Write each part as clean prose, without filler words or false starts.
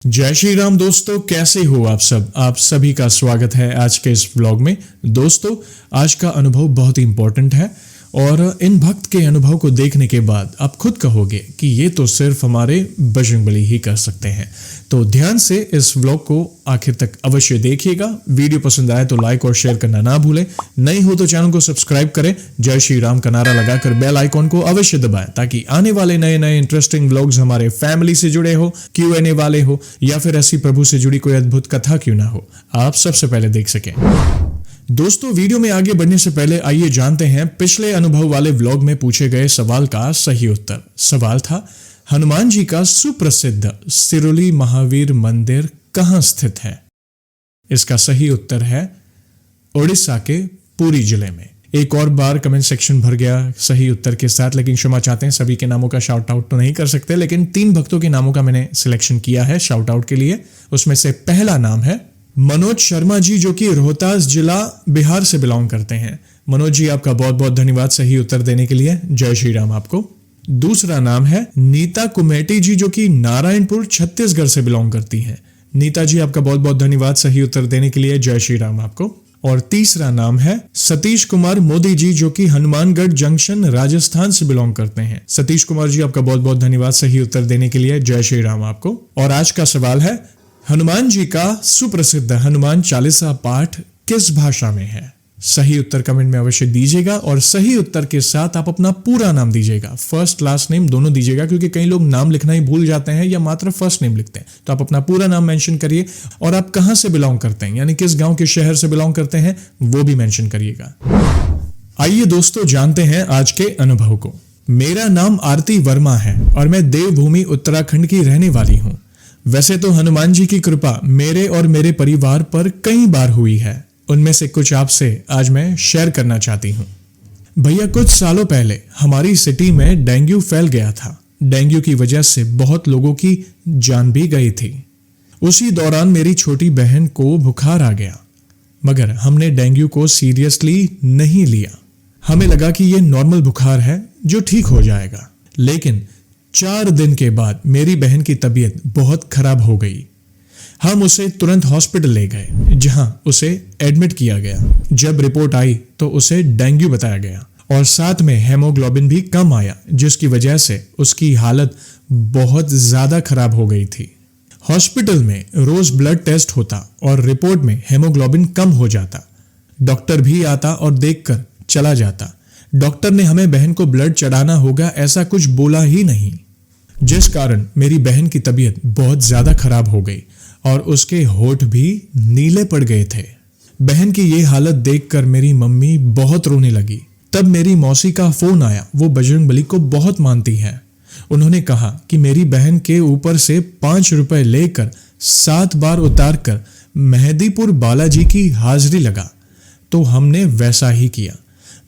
जय श्री राम दोस्तों, कैसे हो आप सब। आप सभी का स्वागत है आज के इस व्लॉग में। दोस्तों, आज का अनुभव बहुत ही इंपॉर्टेंट है और इन भक्त के अनुभव को देखने के बाद आप खुद कहोगे कि ये तो सिर्फ हमारे बजरंगबली ही कर सकते हैं। तो ध्यान से इस व्लॉग को आखिर तक अवश्य देखिएगा। वीडियो पसंद आए तो लाइक और शेयर करना ना भूलें। नहीं हो तो चैनल को सब्सक्राइब करें। जय श्री राम का नारा लगाकर बेल आइकॉन को अवश्य दबाएं ताकि आने वाले नए नए इंटरेस्टिंग व्लॉग्स हमारे फैमिली से जुड़े हो, Q&A वाले हो या फिर ऐसी प्रभु से जुड़ी कोई अद्भुत कथा क्यों ना हो, आप सबसे पहले देख सकें। दोस्तों, वीडियो में आगे बढ़ने से पहले आइए जानते हैं पिछले अनुभव वाले व्लॉग में पूछे गए सवाल का सही उत्तर। सवाल था, हनुमान जी का सुप्रसिद्ध सिरोली महावीर मंदिर कहां स्थित है। इसका सही उत्तर है ओडिशा के पुरी जिले में। एक और बार कमेंट सेक्शन भर गया सही उत्तर के साथ, लेकिन क्षमा चाहते हैं, सभी के नामों का शाउट आउट तो नहीं कर सकते, लेकिन 3 भक्तों के नामों का मैंने सिलेक्शन किया है शाउट आउट के लिए। उसमें से पहला नाम है मनोज शर्मा जी, जो कि रोहतास जिला बिहार से बिलोंग करते हैं। मनोज जी, आपका बहुत बहुत धन्यवाद सही उत्तर देने के लिए। जय श्री राम आपको। दूसरा नाम है नीता कुमेटी जी, जो कि नारायणपुर छत्तीसगढ़ से बिलोंग करती हैं। नीता जी, आपका बहुत बहुत धन्यवाद सही उत्तर देने के लिए। जय श्री राम आपको। और तीसरा नाम है सतीश कुमार मोदी जी, जो कि हनुमानगढ़ जंक्शन राजस्थान से बिलोंग करते हैं। सतीश कुमार जी, आपका बहुत बहुत धन्यवाद सही उत्तर देने के लिए। जय श्री राम आपको। और आज का सवाल है, हनुमान जी का सुप्रसिद्ध हनुमान चालीसा पाठ किस भाषा में है। सही उत्तर कमेंट में अवश्य दीजिएगा और सही उत्तर के साथ आप अपना पूरा नाम दीजिएगा। फर्स्ट लास्ट नेम दोनों दीजिएगा, क्योंकि कई लोग नाम लिखना ही भूल जाते हैं या मात्र फर्स्ट नेम लिखते हैं। तो आप अपना पूरा नाम मेंशन करिए और आप कहां से बिलोंग करते हैं, यानी किस गांव के शहर से बिलोंग करते हैं, वो भी मेंशन करिएगा। आइए दोस्तों, जानते हैं आज के अनुभव को। मेरा नाम आरती वर्मा है और मैं देवभूमि उत्तराखंड की रहने वाली हूं। वैसे तो हनुमान जी की कृपा मेरे और मेरे परिवार पर कई बार हुई है, उनमें से कुछ आपसे आज मैं शेयर करना चाहती हूँ। भैया, कुछ सालों पहले हमारी सिटी में डेंगू फैल गया था। डेंगू की वजह से बहुत लोगों की जान भी गई थी। उसी दौरान मेरी छोटी बहन को बुखार आ गया, मगर हमने डेंगू को सीरियसली नहीं लिया। हमें लगा कि यह नॉर्मल बुखार है जो ठीक हो जाएगा। लेकिन 4 दिन के बाद मेरी बहन की तबीयत बहुत खराब हो गई। हम उसे तुरंत हॉस्पिटल ले गए, जहां उसे एडमिट किया गया। जब रिपोर्ट आई तो उसे डेंगू बताया गया और साथ में हेमोग्लोबिन भी कम आया, जिसकी वजह से उसकी हालत बहुत ज्यादा खराब हो गई थी। हॉस्पिटल में रोज ब्लड टेस्ट होता और रिपोर्ट में हेमोग्लोबिन कम हो जाता। डॉक्टर भी आता और देखकर चला जाता। डॉक्टर ने हमें बहन को ब्लड चढ़ाना होगा ऐसा कुछ बोला ही नहीं, जिस कारण मेरी बहन की तबीयत बहुत ज्यादा खराब हो गई और उसके होठ भी नीले पड़ गए थे। बहन की ये हालत देखकर मेरी मम्मी बहुत रोने लगी। तब मेरी मौसी का फोन आया। वो बजरंगबली को बहुत मानती है। उन्होंने कहा कि मेरी बहन के ऊपर से 5 रुपए लेकर 7 बार उतार कर मेहंदीपुर बालाजी की हाजिरी लगा। तो हमने वैसा ही किया।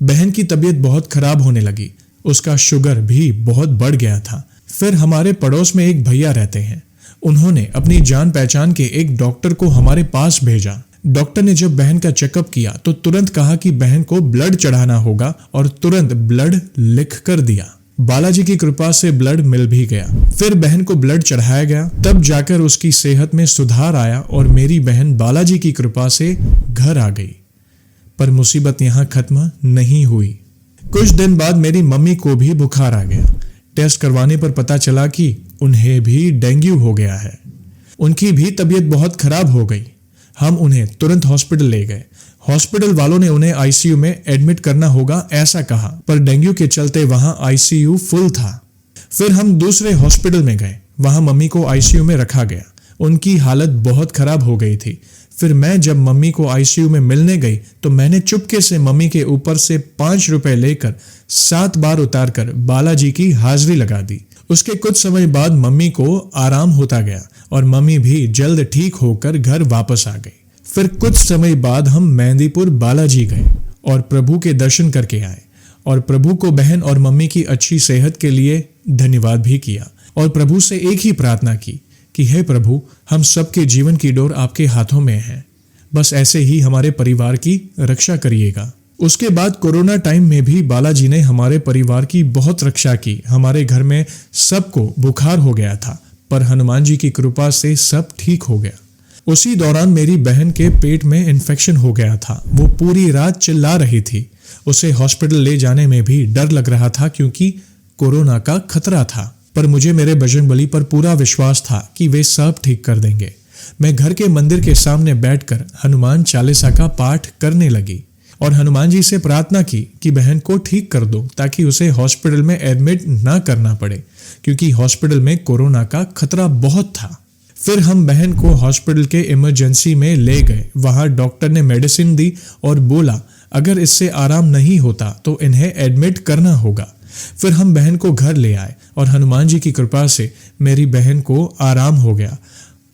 बहन की तबीयत बहुत खराब होने लगी। उसका शुगर भी बहुत बढ़ गया था। फिर हमारे पड़ोस में एक भैया रहते हैं। उन्होंने अपनी जान पहचान के एक डॉक्टर को हमारे पास भेजा। डॉक्टर ने जब बहन का चेकअप किया तो तुरंत कहा कि बहन को ब्लड चढ़ाना होगा और तुरंत ब्लड लिख कर दिया। बालाजी की कृपा से ब्लड मिल भी गया। फिर बहन को ब्लड चढ़ाया गया। तब जाकर उसकी सेहत में सुधार आया और मेरी बहन बालाजी की कृपा से घर आ गई। पर मुसीबत यहाँ खत्म नहीं हुई। कुछ दिन बाद मेरी मम्मी को भी बुखार आ गया। टेस्ट करवाने पर पता चला कि उन्हें भी डेंगू हो गया है। उनकी भी तबीयत बहुत खराब हो गई। हम उन्हें तुरंत हॉस्पिटल ले गए। हॉस्पिटल वालों ने उन्हें आईसीयू में एडमिट करना होगा ऐसा कहा, पर डेंगू के चलते वहां आईसीयू फुल था। फिर हम दूसरे हॉस्पिटल में गए। वहां मम्मी को आईसीयू में रखा गया। उनकी हालत बहुत खराब हो गई थी। फिर मैं जब मम्मी को आईसीयू में मिलने गई तो मैंने चुपके से मम्मी के ऊपर से 5 रुपए लेकर 7 बार उतारकर बालाजी की हाजिरी लगा दी। उसके कुछ समय बाद मम्मी को आराम होता गया और मम्मी भी जल्द ठीक होकर घर वापस आ गई। फिर कुछ समय बाद हम मेहंदीपुर बालाजी गए और प्रभु के दर्शन करके आए और प्रभु को बहन और मम्मी की अच्छी सेहत के लिए धन्यवाद भी किया और प्रभु से एक ही प्रार्थना की कि हे प्रभु, हम सबके जीवन की डोर आपके हाथों में है। बस ऐसे ही हमारे परिवार की रक्षा करिएगा। उसके बाद कोरोना टाइम में भी बालाजी ने हमारे परिवार की बहुत रक्षा की। हमारे घर में सबको बुखार हो गया था, पर हनुमान जी की कृपा से सब ठीक हो गया। उसी दौरान मेरी बहन के पेट में इन्फेक्शन हो गया था। वो पूरी रात चिल्ला रही थी। उसे हॉस्पिटल ले जाने में भी डर लग रहा था क्योंकि कोरोना का खतरा था, पर मुझे मेरे बजरंगबली पर पूरा विश्वास था कि वे सब ठीक कर देंगे। मैं घर के मंदिर के सामने बैठकर हनुमान चालीसा का पाठ करने लगी और हनुमान जी से प्रार्थना की कि बहन को ठीक कर दो ताकि उसे हॉस्पिटल में एडमिट ना करना पड़े, क्योंकि हॉस्पिटल में कोरोना का खतरा बहुत था। फिर हम बहन को हॉस्पिटल के इमरजेंसी में ले गए। वहां डॉक्टर ने मेडिसिन दी और बोला अगर इससे आराम नहीं होता तो इन्हें एडमिट करना होगा। फिर हम बहन को घर ले आए और हनुमान जी की कृपा से मेरी बहन को आराम हो गया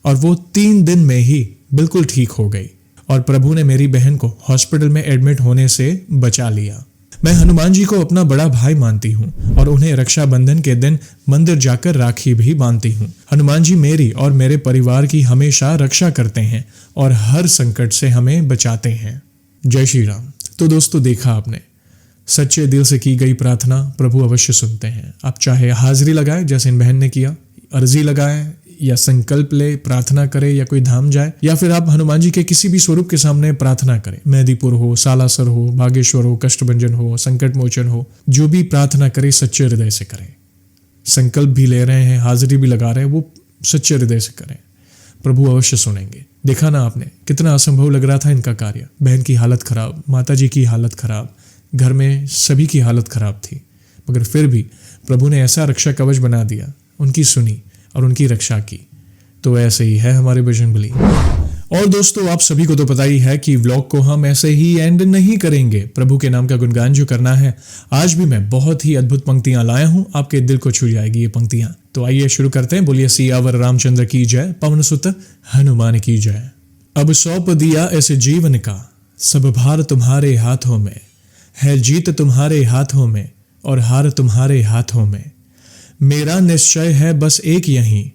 और वो 3 दिन में ही बिल्कुल ठीक हो गई और प्रभु ने मेरी बहन को हॉस्पिटल में एडमिट होने से बचा लिया। मैं हनुमान जी को अपना बड़ा भाई मानती हूँ और उन्हें रक्षाबंधन के दिन मंदिर जाकर राखी भी बांधती हूँ। हनुमान जी मेरी और मेरे परिवार की हमेशा रक्षा करते हैं और हर संकट से हमें बचाते हैं। जय श्री राम। तो दोस्तों, देखा आपने, सच्चे दिल से की गई प्रार्थना प्रभु अवश्य सुनते हैं। आप चाहे हाजिरी लगाए जैसे इन बहन ने किया, अर्जी लगाए या संकल्प ले, प्रार्थना करे या कोई धाम जाए, या फिर आप हनुमान जी के किसी भी स्वरूप के सामने प्रार्थना करें। मेहदीपुर हो, सालासर हो, बागेश्वर हो, कष्टभंजन हो, संकट मोचन हो, जो भी प्रार्थना करे सच्चे हृदय से करें। संकल्प भी ले रहे हैं, हाजिरी भी लगा रहे हैं, वो सच्चे हृदय से करें, प्रभु अवश्य सुनेंगे। देखा ना आपने, कितना असंभव लग रहा था इनका कार्य। बहन की हालत खराब, माता जी की हालत खराब, घर में सभी की हालत खराब थी, मगर फिर भी प्रभु ने ऐसा रक्षा कवच बना दिया, उनकी सुनी और उनकी रक्षा की। तो ऐसे ही है हमारे बजरंगबली। और दोस्तों, आप सभी को तो पता ही है कि व्लॉग को हम ऐसे ही एंड नहीं करेंगे। प्रभु के नाम का गुणगान जो करना है, आज भी मैं बहुत ही अद्भुत पंक्तियां लाया हूं, आपके दिल को छू जाएगी ये पंक्तियां। तो आइए शुरू करते हैं। बोलिए सियावर रामचंद्र की जय, पवन सुत हनुमान की जय। अब सौंप दिया ऐसे जीवन का, सब भार तुम्हारे हाथों में है, जीत तुम्हारे हाथों में और हार तुम्हारे हाथों में। मेरा निश्चय है बस एक यहीं,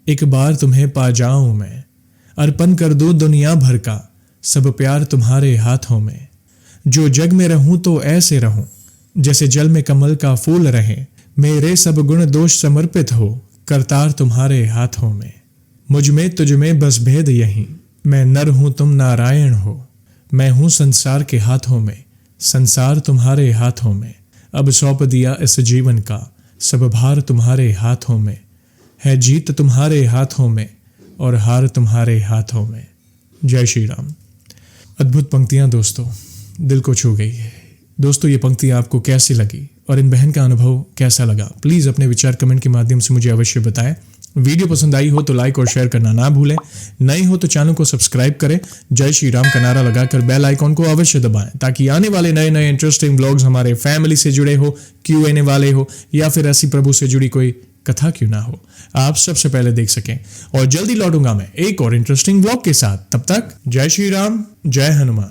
एक बार तुम्हें पा जाऊं मैं, अर्पण कर दूं दुनिया भर का, सब प्यार तुम्हारे हाथों में। जो जग में रहूं तो ऐसे रहूं, जैसे जल में कमल का फूल रहे, मेरे सब गुण दोष समर्पित हो, करतार तुम्हारे हाथों में। मुझ में तुझ में बस भेद यहीं, मैं नर हूं तुम नारायण हो, मैं हूं संसार के हाथों में, संसार तुम्हारे हाथों में। अब सौंप दिया इस जीवन का, सब भार तुम्हारे हाथों में है, जीत तुम्हारे हाथों में और हार तुम्हारे हाथों में। जय श्री राम। अद्भुत पंक्तियां दोस्तों, दिल को छू गई है। दोस्तों, ये पंक्तियां आपको कैसी लगी और इन बहन का अनुभव कैसा लगा, प्लीज अपने विचार कमेंट के माध्यम से मुझे अवश्य बताएं। वीडियो पसंद आई हो तो लाइक और शेयर करना ना भूलें। नए हो तो चैनल को सब्सक्राइब करें। जय श्री राम का नारा लगाकर बेल आइकॉन को अवश्य दबाएं ताकि आने वाले नए नए इंटरेस्टिंग व्लॉग्स हमारे फैमिली से जुड़े हो, Q&A वाले हो, या फिर ऐसी प्रभु से जुड़ी कोई कथा क्यों ना हो, आप सबसे पहले देख सकें। और जल्दी लौटूंगा मैं एक और इंटरेस्टिंग व्लॉग के साथ। तब तक जय श्री राम, जय हनुमान।